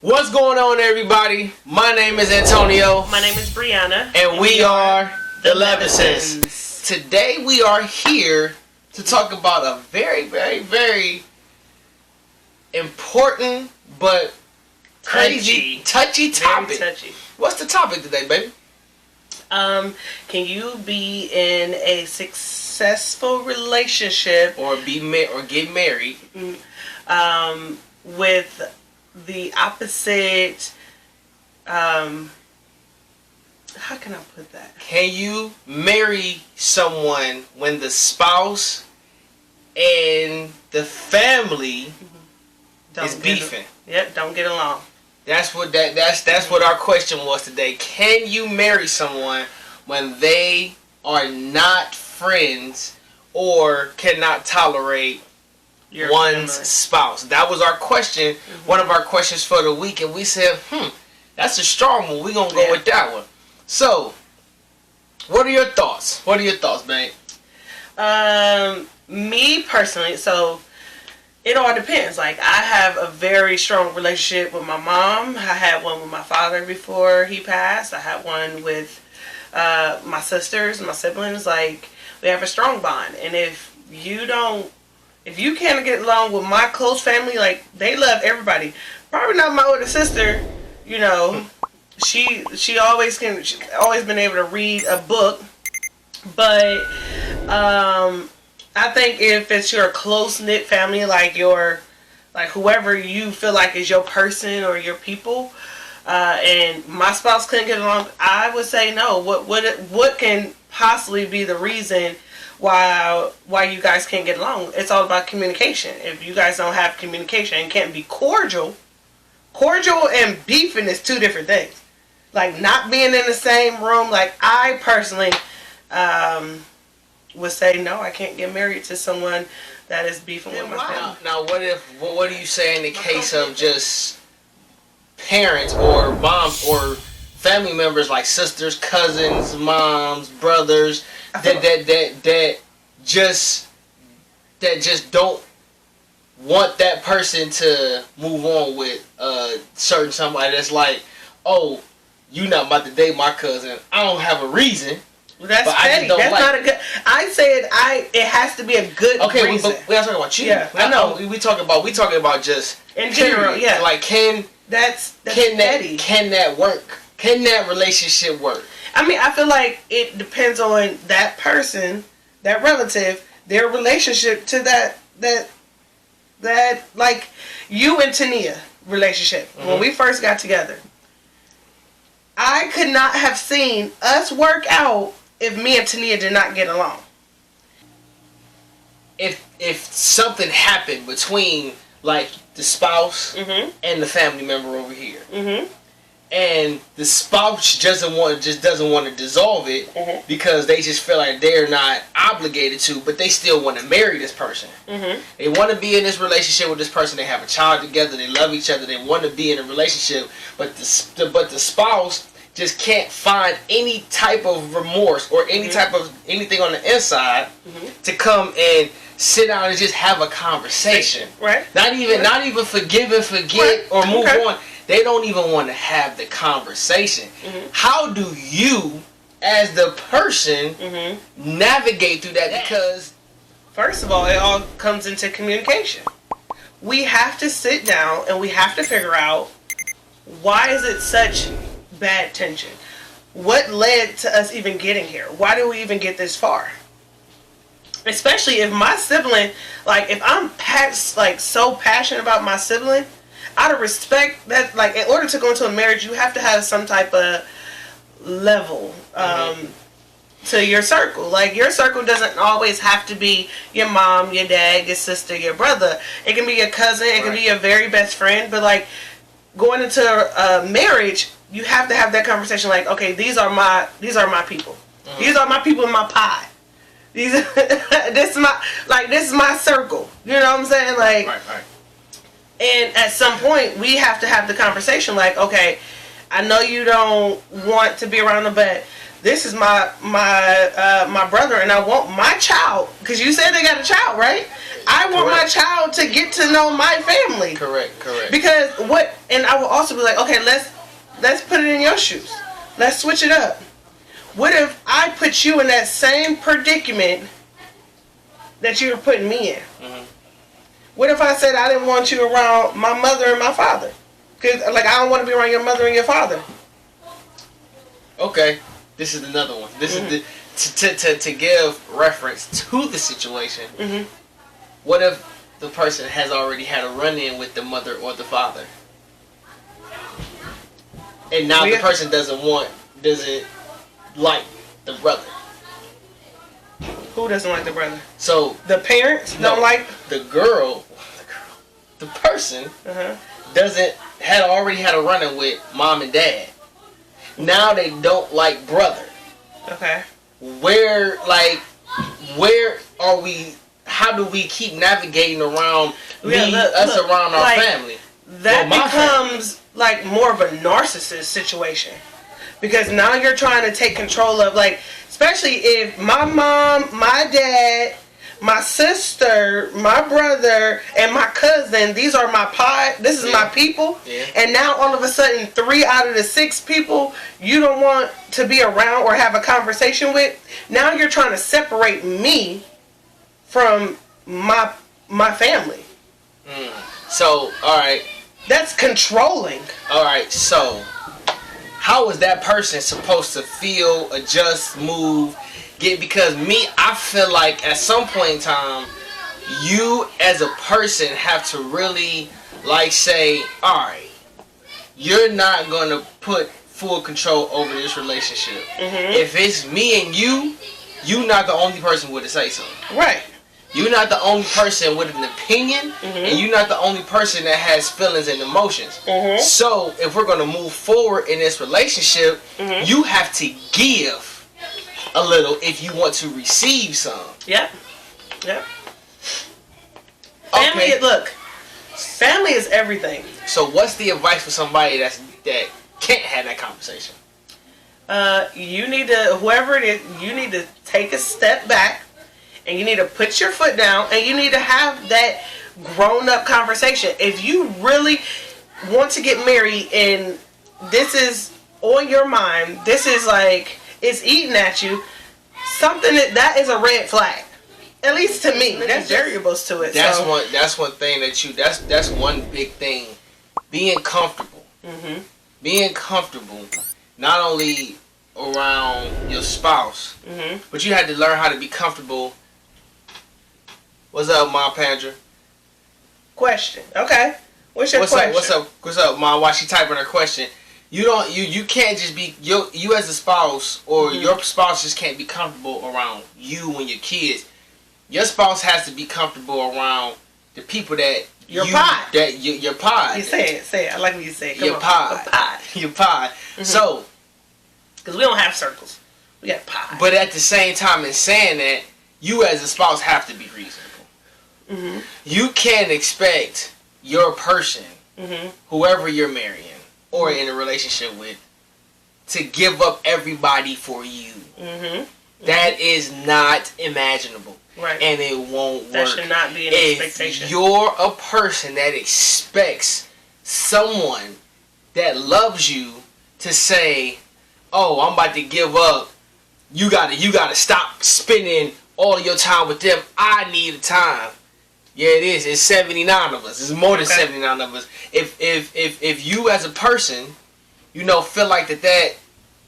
What's going on, everybody? My name is Antonio. My name is Brianna. And we are the Levisons. Today we are here to talk about a very, very, very important but crazy, touchy topic. Very touchy. What's the topic today, baby? Can you be in a successful relationship Or get married with the opposite, how can I put that? Can you marry someone when the spouse and the family is beefing? Don't get along. That's what our question was today. Can you marry someone when they are not friends or cannot tolerate one's spouse? That was our question, one of our questions for the week, and we said, that's a strong one. We're gonna go with that one. So, what are your thoughts? What are your thoughts, babe? Me personally, so it all depends. Like, I have a very strong relationship with my mom. I had one with my father before he passed. I had one with my sisters, my siblings. Like, we have a strong bond. And if you can't get along with my close family, like, they love everybody. Probably not my older sister, you know. She always been able to read a book. But I think if it's your close-knit family, like whoever you feel like is your person or your people, and my spouse couldn't get along, I would say no. What can possibly be the reason why you guys can't get along? It's all about communication. If you guys don't have communication and can't be cordial and beefing is two different things. Like, not being in the same room. Like, I personally would say no, I can't get married to someone that is beefing with my family. Now, what do you say in the case of just parents or moms or family members, like sisters, cousins, moms, brothers, that just don't want that person to move on with certain somebody that's like, oh, you not about to date my cousin. I don't have a reason. That's petty. That's not a good. I said it has to be a good reason. But we're not talking about you. Yeah, I know. We talking about just in general. Yeah, like that's petty. Can that work? Can that relationship work? I mean, I feel like it depends on that person, that relative, their relationship to that like you and Tania relationship. When we first got together, I could not have seen us work out if me and Tania did not get along. If something happened between, like, the spouse and the family member over here, and the spouse just doesn't want to dissolve it because they just feel like they're not obligated to, but they still want to marry this person. They want to be in this relationship with this person. They have a child together. They love each other. They want to be in a relationship, but the spouse just can't find any type of remorse or any type of anything on the inside to come and sit down and just have a conversation. Right. Not even forgive and forget or move on. They don't even want to have the conversation. How do you, as the person, navigate through that? Because, first of all, it all comes into communication. We have to sit down and we have to figure out, why is it such bad tension? What led to us even getting here? Why did we even get this far? Especially if my sibling, like, if I'm so passionate about my sibling, out of respect, that, like, in order to go into a marriage, you have to have some type of level to your circle. Like, your circle doesn't always have to be your mom, your dad, your sister, your brother. It can be your cousin. It can be your very best friend. But, like, going into a marriage, you have to have that conversation. Like, okay, these are my people. These are my people in my pie. This is my circle. You know what I'm saying? Like, right. And at some point, we have to have the conversation. Like, okay, I know you don't want to be around them, but this is my brother, and I want my child, because you said they got a child, right? I want my child to get to know my family. Correct. Because and I will also be like, okay, let's put it in your shoes. Let's switch it up. What if I put you in that same predicament that you were putting me in? Mm-hmm. What if I said I didn't want you around my mother and my father? Because, like, I don't want to be around your mother and your father. Okay, this is another one. This is to give reference to the situation. Mm-hmm. What if the person has already had a run-in with the mother or the father, and now the person doesn't like the brother? Who doesn't like the brother? So the parents don't like the girl. The person had already had a run-in with mom and dad. Now they don't like brother. Okay. Where are we? How do we keep navigating around around our family? That becomes like more of a narcissist situation, because now you're trying to take control of, like, especially if my mom, my dad, my sister, my brother, and my cousin, these are this is my people. Yeah. And now all of a sudden 3 out of the 6 people you don't want to be around or have a conversation with, now you're trying to separate me from my family. So, alright. That's controlling. Alright, so how is that person supposed to feel, adjust, move, because I feel like at some point in time, you as a person have to really, like, say, alright, you're not going to put full control over this relationship. Mm-hmm. If it's me and you're not the only person with a say so. Right. You're not the only person with an opinion, and you're not the only person that has feelings and emotions. Mm-hmm. So, if we're going to move forward in this relationship, you have to give a little if you want to receive some. Yep. Family, look, family is everything. So what's the advice for somebody that can't have that conversation? You need to, whoever it is, you need to take a step back, and you need to put your foot down, and you need to have that grown-up conversation. If you really want to get married and this is on your mind, this is like, it's eating at you, something that is a red flag. At least to me. There's variables to it. That's one thing that's one big thing. Being comfortable. Mm-hmm. Being comfortable, not only around your spouse, but you had to learn how to be comfortable. What's up, Ma Pandra? Question. Okay. What's your question? What's up, Ma? While she typing her question. You can't just be you as a spouse, or your spouse just can't be comfortable around you and your kids. Your spouse has to be comfortable around the people that your pod. Your pod. You say it. I like what you say. Your pod. Your pod. Mm-hmm. So, because we don't have circles, we got pod. But at the same time, in saying that, you as a spouse have to be reasonable. Mm-hmm. You can't expect your person, whoever you're marrying or in a relationship with, to give up everybody for you. Mm-hmm. That is not imaginable. Right. And it won't work. That should not be an expectation. If you're a person that expects someone that loves you to say, oh, I'm about to give up, you gotta stop spending all your time with them. I need time. Yeah, it is. It's 79 of us. It's more than 79 of us. If you as a person, feel like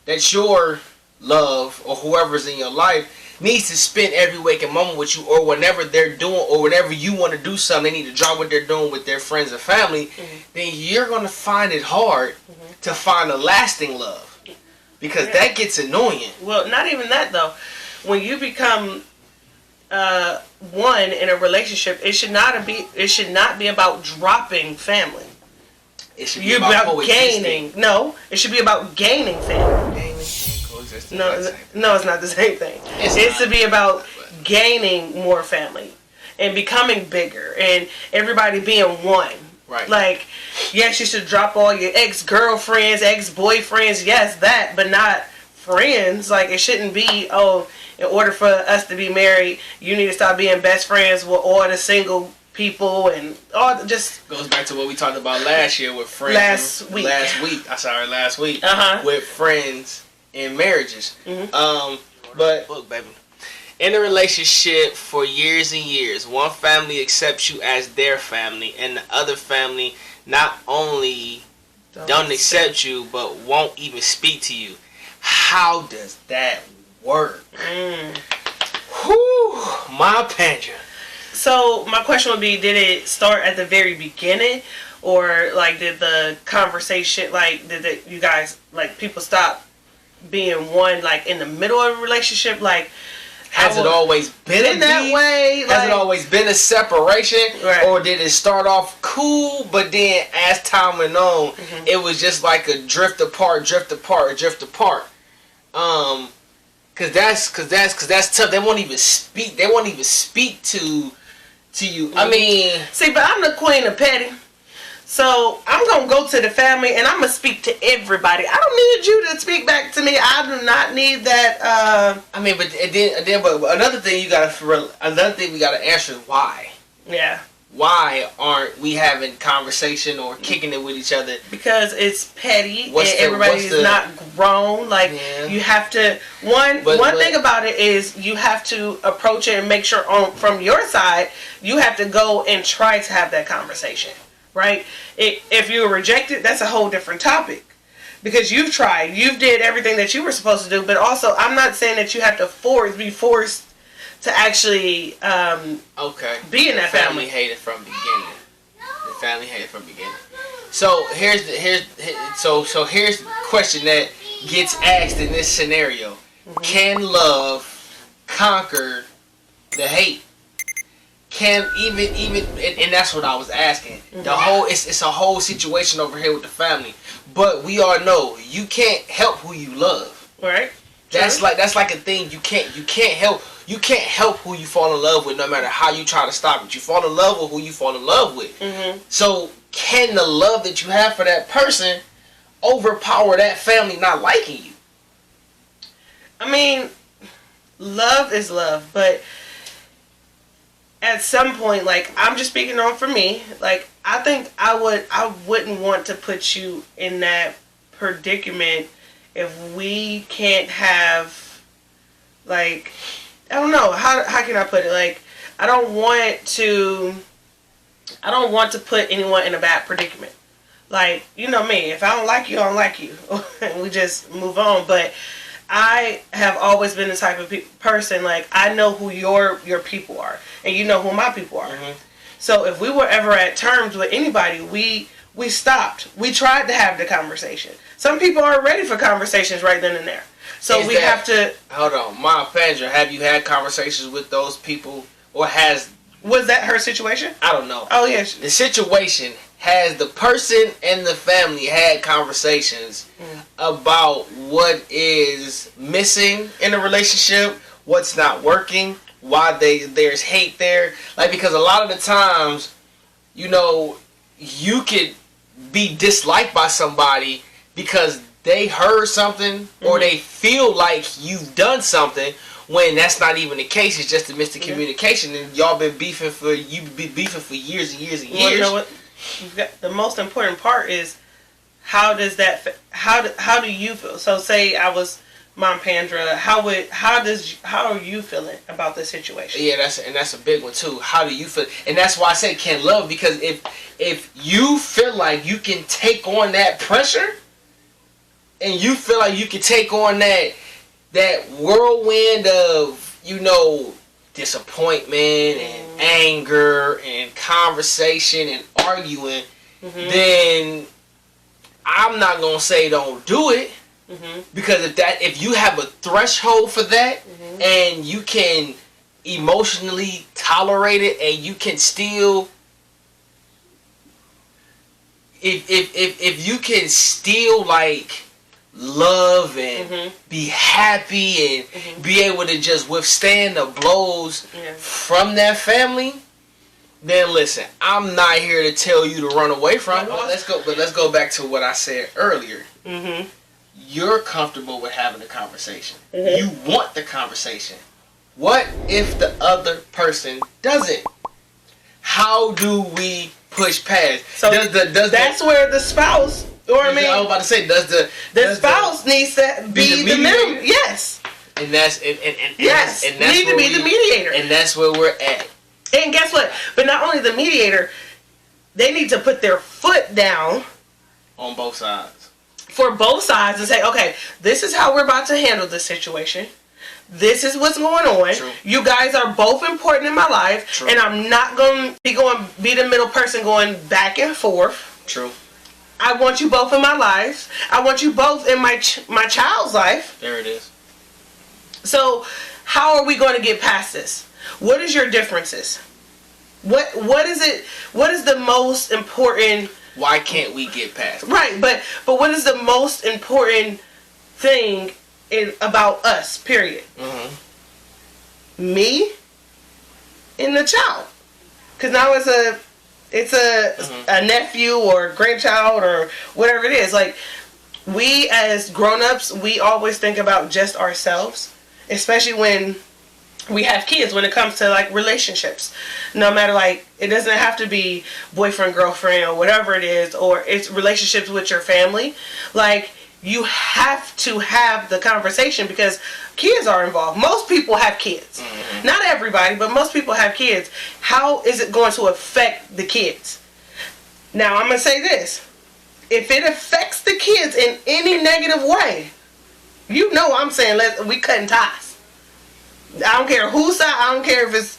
that's your love, or whoever's in your life needs to spend every waking moment with you, or whenever they're doing, or whenever you want to do something, they need to drop what they're doing with their friends and family, then you're going to find it hard to find a lasting love, because that gets annoying. Well, not even that though. When you become one in a relationship, it should not be about dropping family. It should be about gaining. No, it should be about gaining family. No, it's not the same thing. It's to be about gaining more family and becoming bigger and everybody being one. Right. Like, yes, you should drop all your ex-girlfriends, ex-boyfriends, yes, that, but not friends. Like, it shouldn't be, oh, in order for us to be married, you need to stop being best friends with all the single people and all. Just goes back to what we talked about last year with friends. Last week. With friends and marriages. But look, baby, in a relationship for years and years, one family accepts you as their family, and the other family not only don't accept you, but won't even speak to you. How does that work? Whew, my Pandra. So my question would be, did it start at the very beginning, or like did the conversation, like did you guys, like, people stop being one, like, in the middle of a relationship? Like, has it always been that way? Has it always been a separation? Right. Or did it start off cool, but then as time went on, it was just like a drift apart. Cause that's tough. They won't even speak. They won't even speak to you. I mean, see, but I'm the queen of petty. So I'm gonna go to the family and I'm gonna speak to everybody. I don't need you to speak back to me. I do not need that. I mean, but another thing we gotta answer is why. Yeah. Why aren't we having conversation or kicking it with each other? Because it's petty and everybody's not grown. Like, you have to. One thing about it is you have to approach it and make sure from your side you have to go and try to have that conversation. Right? If you were rejected, that's a whole different topic. Because you've tried. You did everything that you were supposed to do. But also, I'm not saying that you have to be forced to actually be in that family. Hated from beginning. The family hated from beginning. So here's the question that gets asked in this scenario. Can love conquer the hate? Can even and that's what I was asking. The whole it's a whole situation over here with the family. But we all know you can't help who you love. Right. That's like a thing you can't help. You can't help who you fall in love with, no matter how you try to stop it. You fall in love with who you fall in love with. So can the love that you have for that person overpower that family not liking you? I mean, love is love, but at some point, like, I'm just speaking on for me, like, I think I wouldn't want to put you in that predicament if we can't have, like, I don't know, how can I put it? Like, I don't want to put anyone in a bad predicament. Like, you know me, if I don't like you, I don't like you. And we just move on. But I have always been the type of person, like, I know who your people are, and you know who my people are. So if we were ever at terms with anybody, we stopped. We tried to have the conversation. Some people aren't ready for conversations right then and there. So have to... Hold on. Ma Pandra, have you had conversations with those people? Or was that her situation? I don't know. Oh, yes. The situation, has the person and the family had conversations about what is missing in a relationship, what's not working, why there's hate there? Like, because a lot of the times, you know, you could be disliked by somebody because they heard something or they feel like you've done something when that's not even the case. It's just a miscommunication, and y'all been beefing for years and years and years. Well, you know what? The most important part is how does that how do you feel? So say I was Mom Pandra, how are you feeling about this situation? Yeah, that's a big one too. How do you feel? And that's why I say can love, because if you feel like you can take on that pressure, and you feel like you can take on that whirlwind of, you know, disappointment and anger and conversation and arguing, then I'm not gonna say don't do it. Because if you have a threshold for that, and you can emotionally tolerate it, and you can still, if you can still like love and be happy and be able to just withstand the blows from that family, then listen, I'm not here to tell you to run away from it. Let's go back to what I said earlier. you're comfortable with having a conversation. You want the conversation. What if the other person doesn't? How do we push past? So that's where the spouse, I was about to say, the spouse needs to be the middle. Yes. And that's need to be the mediator. And that's where we're at. And guess what? But not only the mediator, they need to put their foot down on both sides. For both sides and say, okay, this is how we're about to handle this situation. This is what's going on. True. You guys are both important in my life. True. And I'm not going to be the middle person going back and forth. True. I want you both in my life. I want you both in my child's life. There it is. So, how are we going to get past this? What is your differences? What is it? What is the most important? Why can't we get past it? Right, but what is the most important thing about us? Period. Me and the child, because now it's a nephew or grandchild or whatever it is. Like, we as grown-ups, we always think about just ourselves, especially when we have kids, when it comes to like relationships. No matter, like, it doesn't have to be boyfriend, girlfriend, or whatever it is, or it's relationships with your family. Like, you have to have the conversation because kids are involved. Most people have kids. Not everybody, but most people have kids. How is it going to affect the kids? Now, I'm going to say this. If it affects the kids in any negative way, you know I'm saying we cutting ties. I don't care whose side. I don't care if it's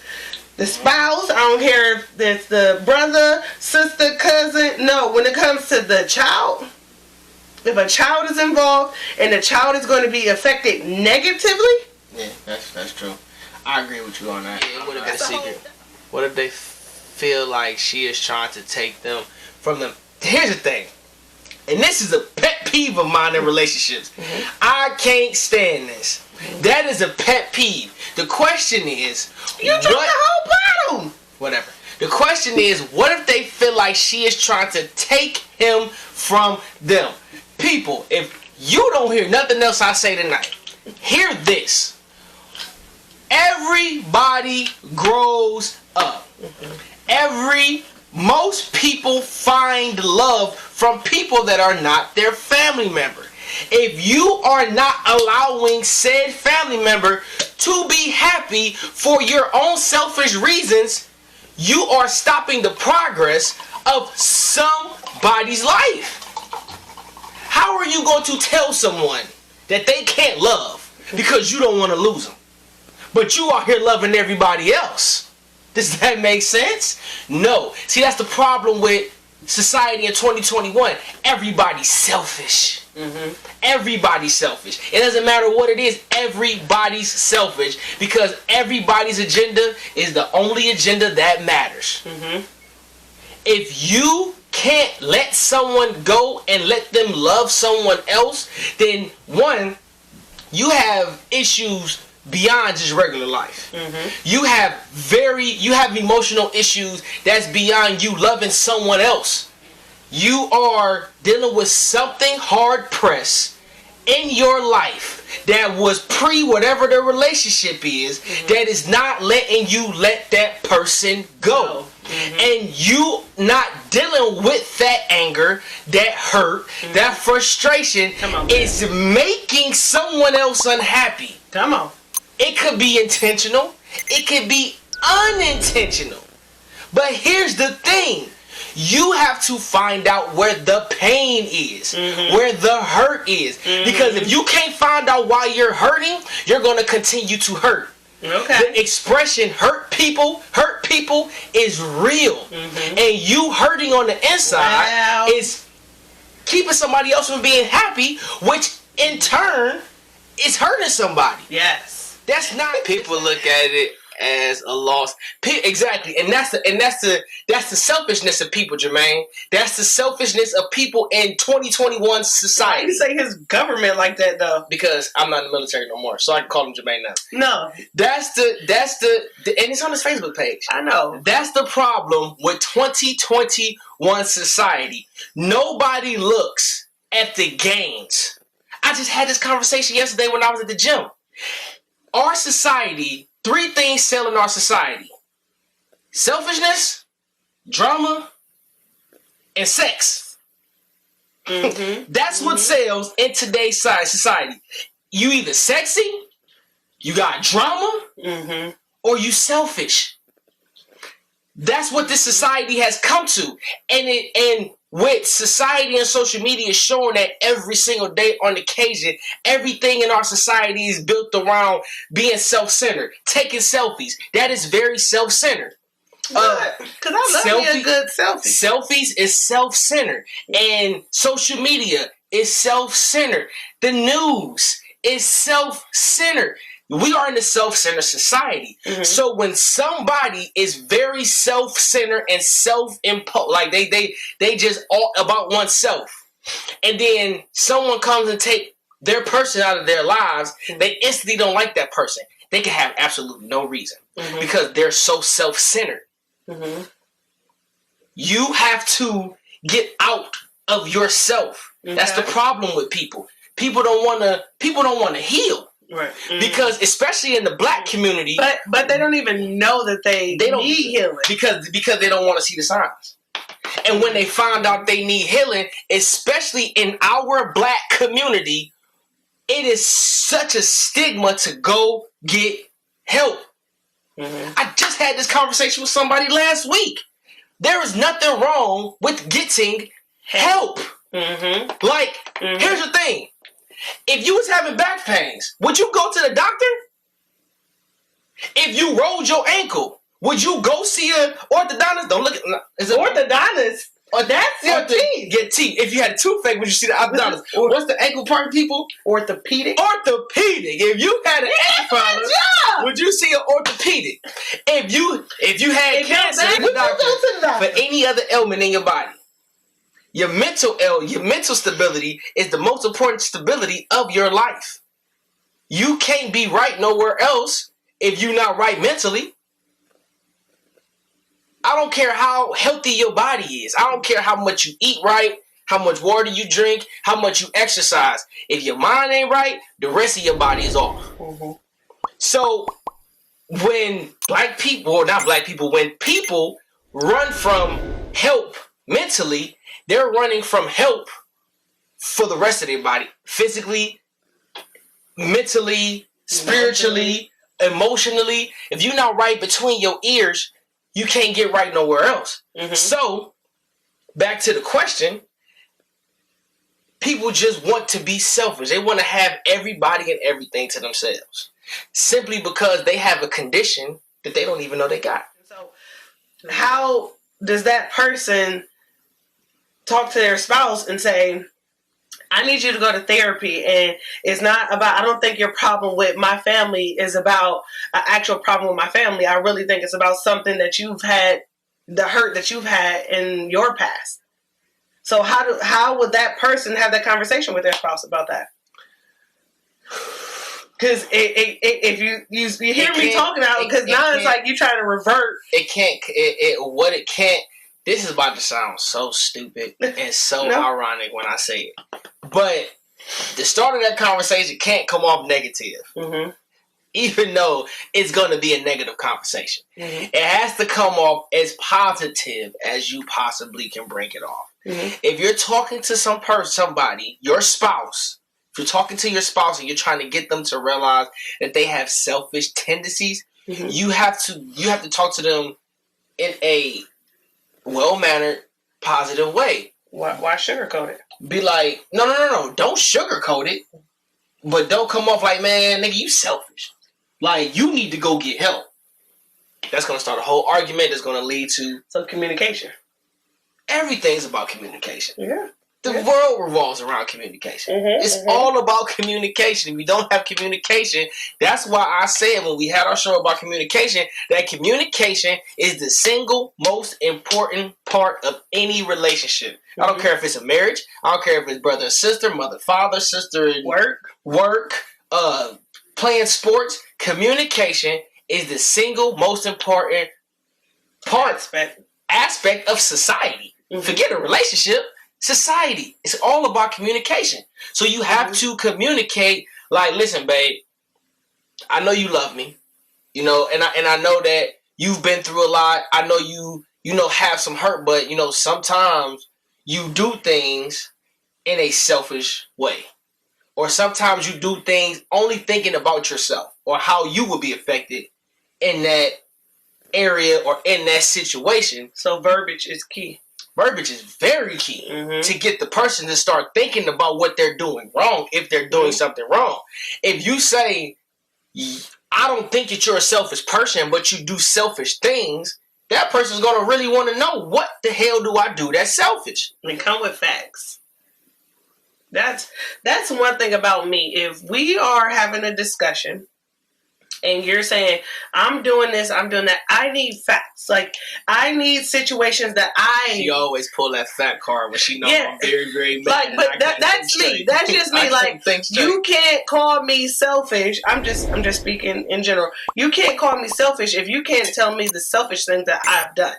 the spouse. I don't care if it's the brother, sister, cousin. No, when it comes to the child, if a child is involved and the child is going to be affected negatively. Yeah, that's true. I agree with you on that. It would have been a secret. What if they feel like she is trying to take them from them? Here's the thing. And this is a pet peeve of mine in relationships. I can't stand this. That is a pet peeve. The question is, you drank the whole bottle. Whatever. The question is, what if they feel like she is trying to take him from them? People, if you don't hear nothing else I say tonight, hear this. Everybody grows up. Most people find love from people that are not their family member. If you are not allowing said family member to be happy for your own selfish reasons, you are stopping the progress of somebody's life. How are you going to tell someone that they can't love because you don't want to lose them, but you are here loving everybody else? Does that make sense? No. See, that's the problem with society in 2021. Everybody's selfish. Everybody's selfish. It doesn't matter what it is. Everybody's selfish because everybody's agenda is the only agenda that matters. If you can't let someone go and let them love someone else, then one, you have issues beyond just regular life. You have emotional issues that's beyond you loving someone else. You are dealing with something hard pressed in your life that was pre whatever the relationship is, that is not letting you let that person go. And you not dealing with that anger, that hurt, that frustration is making someone else unhappy. Come on. It could be intentional. It could be unintentional. But here's the thing. You have to find out where the pain is, where the hurt is. Because if you can't find out why you're hurting, you're going to continue to hurt. Okay. The expression hurt people is real. And you hurting on the inside is keeping somebody else from being happy, which in turn is hurting somebody. Yes. That's not. People look at it as a loss. Exactly, and that's the selfishness of people, Jermaine. That's the selfishness of people in 2021 society. Why you say his government like that though? Because I'm not in the military no more, so I can call him Jermaine now. No, that's the and it's on his Facebook page. I know. That's the problem with 2021 society. Nobody looks at the gains. I just had this conversation yesterday when I was at the gym. Our society, 3 things sell in our society: selfishness, drama, and sex. Mm-hmm. That's what sells in today's society. You either sexy, you got drama, or you selfish. That's what this society has come to. And with society and social media showing that every single day on occasion, everything in our society is built around being self-centered. Taking selfies. That is very self-centered. Because I love me a good selfie. Selfies is self-centered. And social media is self-centered. The news is self-centered. We are in a self-centered society. So when somebody is very self-centered and self-imposed, like they just all about oneself, and then someone comes and take their person out of their lives, they instantly don't like that person. They can have absolutely no reason because they're so self-centered. You have to get out of yourself. That's the problem with people. People don't want to heal. Right. Because especially in the black community, but they don't even know that they don't need healing because they don't want to see the signs. And when they find out they need healing, especially in our black community, it is such a stigma to go get help. I just had this conversation with somebody last week. There is nothing wrong with getting help. Like, here's the thing. If you was having back pains, would you go to the doctor? If you rolled your ankle, would you go see an orthodontist? Don't look at orthodontist. Or that's your teeth. Get teeth. If you had a toothache, would you see the orthodontist? What's the ankle part, people? Orthopedic. If you had an ankle problem, would you see an orthopedic? If you had cancer, would you go to the doctor for any other ailment in your body? Your mental stability is the most important stability of your life. You can't be right nowhere else if you're not right mentally. I don't care how healthy your body is. I don't care how much you eat right, how much water you drink, how much you exercise. If your mind ain't right, the rest of your body is off. So when when people run from help mentally, they're running from help for the rest of their body. Physically, mentally, spiritually, emotionally. If you're not right between your ears, you can't get right nowhere else. So, back to the question, people just want to be selfish. They want to have everybody and everything to themselves. Simply because they have a condition that they don't even know they got. So, how does that person talk to their spouse and say, I need you to go to therapy, and it's not about, I don't think your problem with my family is about an actual problem with my family. I really think it's about something that you've had, the hurt that you've had in your past. So how would that person have that conversation with their spouse about that? Because if you hear me talking out, because now it's like you trying to revert. This is about to sound so stupid and so ironic when I say it. But the start of that conversation can't come off negative. Even though it's going to be a negative conversation. It has to come off as positive as you possibly can bring it off. If you're talking to somebody, your spouse, if you're talking to your spouse and you're trying to get them to realize that they have selfish tendencies, you have to talk to them in a well-mannered, positive way. Why sugarcoat it? Be like, no. Don't sugarcoat it. But don't come off like, man, nigga, you selfish. Like, you need to go get help. That's going to start a whole argument that's going to lead to... So, communication. Everything's about communication. Yeah. The world revolves around communication. It's all about communication. If we don't have communication, that's why I said when we had our show about communication, that communication is the single most important part of any relationship. I don't care if it's a marriage. I don't care if it's brother and sister, mother, father, sister, work, playing sports. Communication is the single most important aspect of society. Forget a relationship. society. It's all about communication. So you have to communicate. Like, listen, babe, I know you love me, you know, and I know that you've been through a lot. I know you have some hurt, but you know sometimes you do things in a selfish way, or sometimes you do things only thinking about yourself or how you will be affected in that area or in that situation. So verbiage is key. Verbiage is very key to get the person to start thinking about what they're doing wrong if they're doing something wrong. If you say, I don't think that you're a selfish person, but you do selfish things, that person's going to really want to know, what the hell do I do that's selfish? And come with facts. That's one thing about me. If we are having a discussion and you're saying, I'm doing this, I'm doing that, I need facts. Like, I need situations that She always pull that fact card when she knows I'm very, very mad. Like, but that's me. That's just me. Like, you can't call me selfish. I'm just speaking in general. You can't call me selfish if you can't tell me the selfish things that I've done.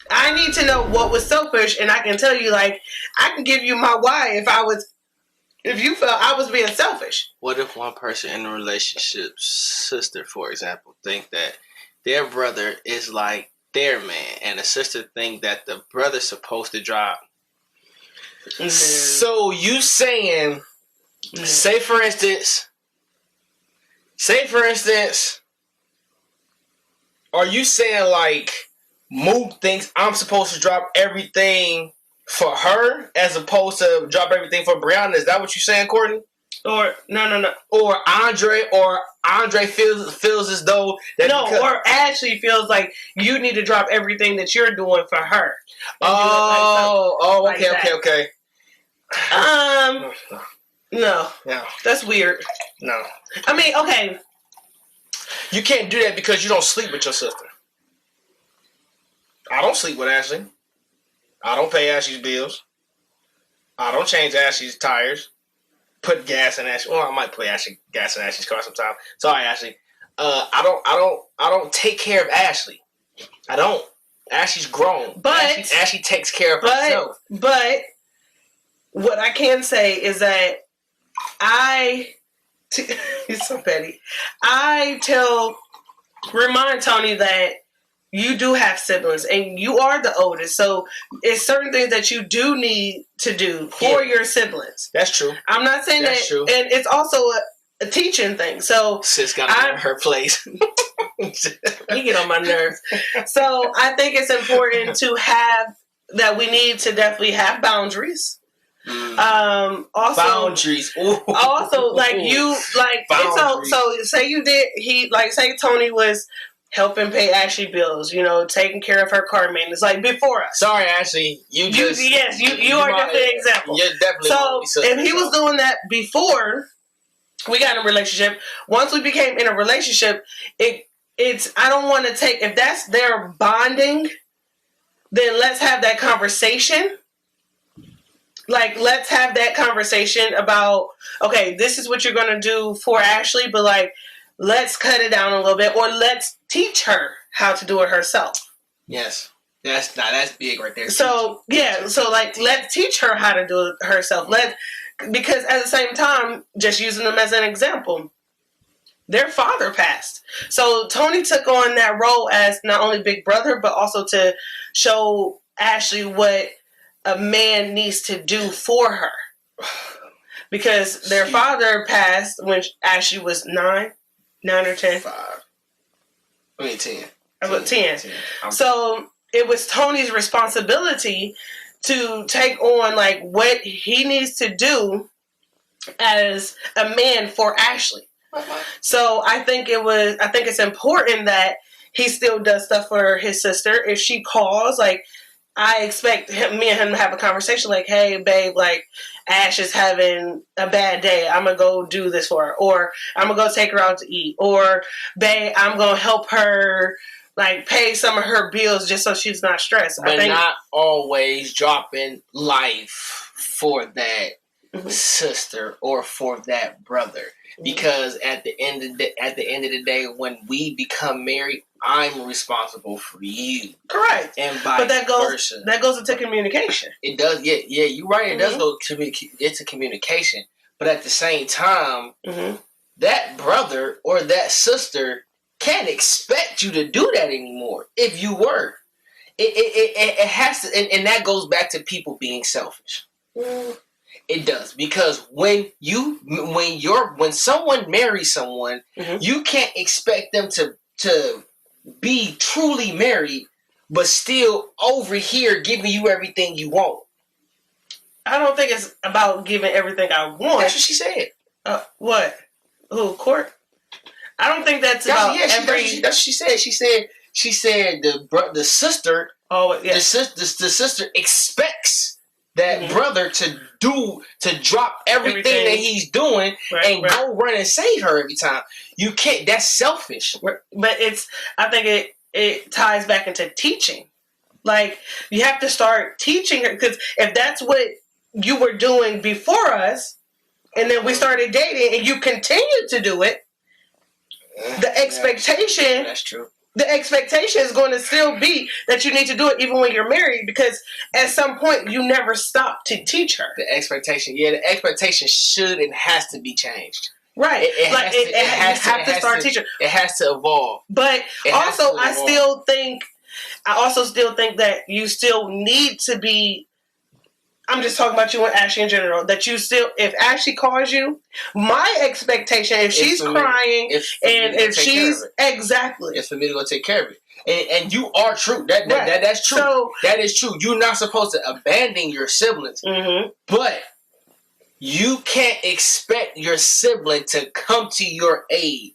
I need to know what was selfish, and I can tell you, like, I can give you my why if you felt I was being selfish. What if one person in a relationship, sister, for example, think that their brother is like their man, and the sister think that the brother's supposed to drop? So you saying, say for instance, are you saying like Mook thinks I'm supposed to drop everything for her as opposed to drop everything for Brianna? Is that what you're saying, Courtney? Or no. Or Andre feels as though that or Ashley feels like you need to drop everything that you're doing for her. Okay. No. That's weird. No. I mean, okay. You can't do that because you don't sleep with your sister. I don't sleep with Ashley. I don't pay Ashley's bills. I don't change Ashley's tires. Put gas in Ashley. Well, I might put gas in Ashley's car sometime. Sorry, Ashley. I don't take care of Ashley. I don't. Ashley's grown. But Ashley takes care of herself. But what I can say is that he's so petty. Remind Tony that you do have siblings and you are the oldest. So it's certain things that you do need to do for your siblings. That's true. I'm not saying that's true. And it's also a teaching thing. So sis got to learn her place. You get on my nerves. So I think it's important to have that. We need to definitely have boundaries. Also boundaries. Ooh. Also, like you, like so. Say you did. Say Tony was helping pay Ashley bills. You know, taking care of her car maintenance. Like before us. Sorry, Ashley. You are definitely an example. You're definitely so. If he was doing that before we got in a relationship, once we became in a relationship, it's. I don't want to take if that's their bonding. Then let's have that conversation. Like, let's have that conversation about, okay, this is what you're going to do for Ashley, but, like, let's cut it down a little bit, or let's teach her how to do it herself. Yes. That's big right there. So, like, let's teach her how to do it herself. Because at the same time, just using them as an example, their father passed. So, Tony took on that role as not only big brother, but also to show Ashley what a man needs to do for her, because their father passed when Ashley was 9 or 10. 5. I mean 10. About 10. So it was Tony's responsibility to take on like what he needs to do as a man for Ashley. So I think it's important that he still does stuff for his sister. If she calls, like, I expect me and him to have a conversation like, hey, babe, like, Ash is having a bad day. I'm going to go do this for her. Or I'm going to go take her out to eat. Or, babe, I'm going to help her, like, pay some of her bills just so she's not stressed. But not always dropping life for that. sister or for that brother. Because at the end of the day, when we become married, I'm responsible for you. Correct. And vice versa. That goes into communication. It does. Yeah, you're right. It does go into communication. But at the same time, that brother or that sister can't expect you to do that anymore. If you were, it has to, and that goes back to people being selfish. It does, because when someone marries someone, you can't expect them to be truly married, but still over here giving you everything you want. I don't think it's about giving everything I want. That's what she said. What? Who? Court? I don't think that's about every. That's what she said. She said the sister. Oh yeah. The sister expects that brother to drop everything that he's doing and go run and save her every time. You can't. That's selfish. But I think it ties back into teaching. Like, you have to start teaching her, because if that's what you were doing before us, and then we started dating, and you continue to do it, the expectation. That's true. The expectation is going to still be that you need to do it even when you're married, because at some point you never stop to teach her. The expectation should and has to be changed. Right. You have to start teaching. It has to evolve. But also, I also still think that you still need to be. I'm just talking about you and Ashley in general. That you still, if Ashley calls you, my expectation, if she's crying and if she's exactly, it's for me to go take care of it. And you are true. That's true. So, that is true. You're not supposed to abandon your siblings, but you can't expect your sibling to come to your aid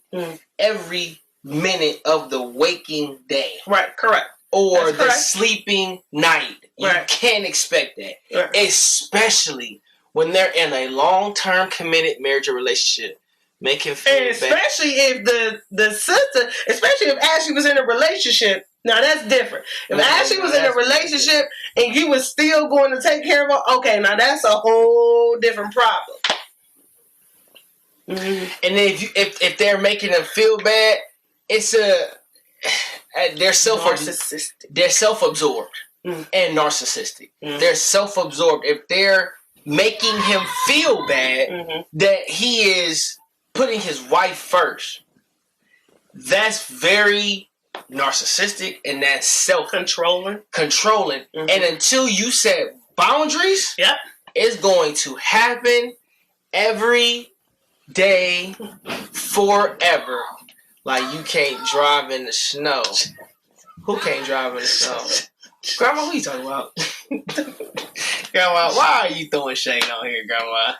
every minute of the waking day. Right. Correct. Or the sleeping night. You can't expect that. Right. Especially when they're in a long-term committed marriage or relationship. Make him feel especially if the sister, especially if Ashley was in a relationship. Now that's different. If Ashley was in a relationship and you was still going to take care of her, okay, now that's a whole different problem. And then if they're making them feel bad, it's they're self-narcissistic. They're self-absorbed and narcissistic. They're self-absorbed. If they're making him feel bad that he is putting his wife first, that's very narcissistic, and that's self-controlling. And until you set boundaries, it's going to happen every day forever. Like, you can't drive in the snow. Who can't drive in the snow? Grandma, who you talking about? Grandma, why are you throwing shade on here, Grandma?